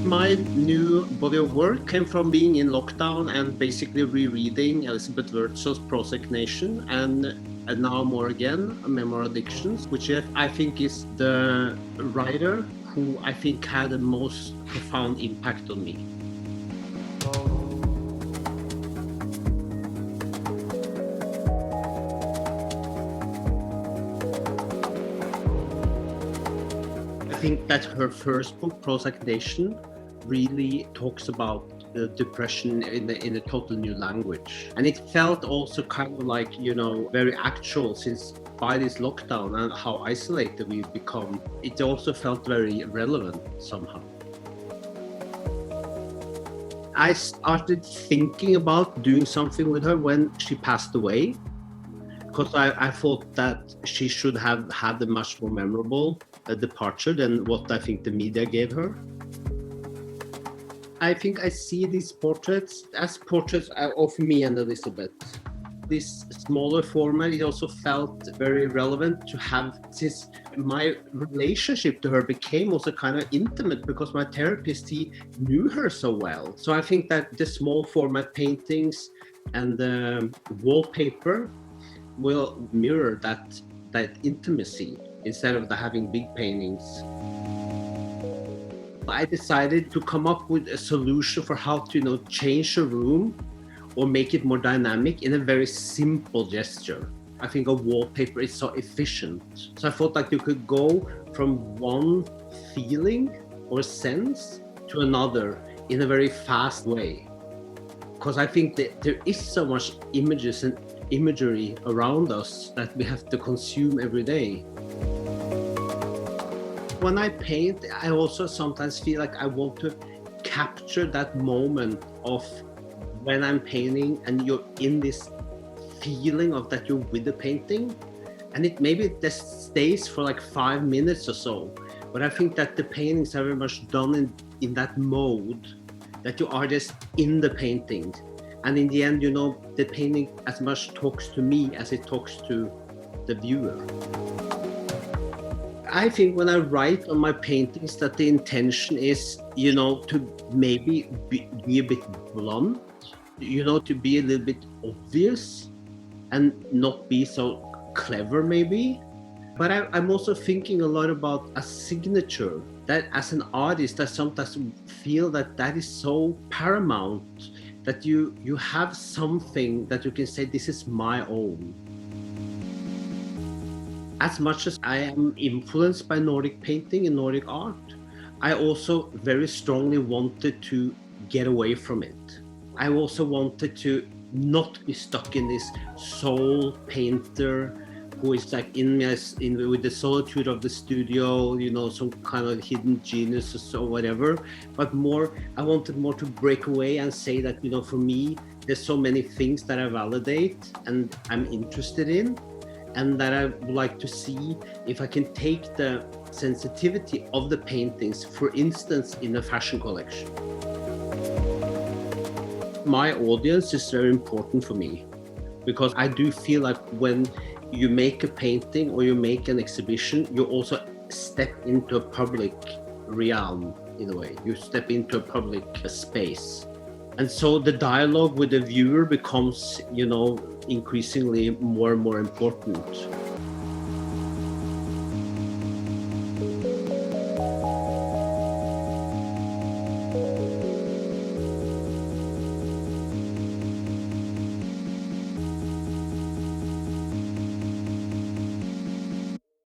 My new body of work came from being in lockdown and basically rereading Elizabeth Wurtzel's Prozac Nation and now more again, Memoir Addictions, which I think is the writer who I think had the most profound impact on me. I think that her first book, Prozac Nation, really talks about the depression in a total new language. And it felt also kind of like, very actual, since by this lockdown and how isolated we've become, it also felt very relevant somehow. I started thinking about doing something with her when she passed away, because I thought that she should have had a much more memorable departure than what I think the media gave her. I think I see these portraits as portraits of me and Elizabeth. This smaller format, it also felt very relevant to have, since my relationship to her became also kind of intimate because my therapist, he knew her so well. So I think that the small format paintings and the wallpaper will mirror that intimacy instead of having big paintings. I decided to come up with a solution for how to change a room or make it more dynamic in a very simple gesture. I think a wallpaper is so efficient. So I thought like you could go from one feeling or sense to another in a very fast way. Because I think that there is so much images and imagery around us that we have to consume every day. When I paint, I also sometimes feel like I want to capture that moment of when I'm painting and you're in this feeling of that you're with the painting, and maybe it just stays for like 5 minutes or so. But I think that the paintings are very much done in that mode, that you are just in the painting. And in the end, the painting as much talks to me as it talks to the viewer. I think when I write on my paintings that the intention is, to maybe be a bit blunt, to be a little bit obvious and not be so clever maybe. But I'm also thinking a lot about a signature, that as an artist, I sometimes feel that is so paramount, that you have something that you can say, this is my own. As much as I am influenced by Nordic painting and Nordic art, I also very strongly wanted to get away from it. I also wanted to not be stuck in this soul painter who is like with the solitude of the studio, some kind of hidden genius or whatever. But I wanted more to break away and say that, for me, there's so many things that I validate and I'm interested in, and that I would like to see if I can take the sensitivity of the paintings, for instance, in a fashion collection. My audience is very important for me, because I do feel like when you make a painting or you make an exhibition, you also step into a public realm in a way. You step into a public space. And so the dialogue with the viewer becomes, increasingly more and more important.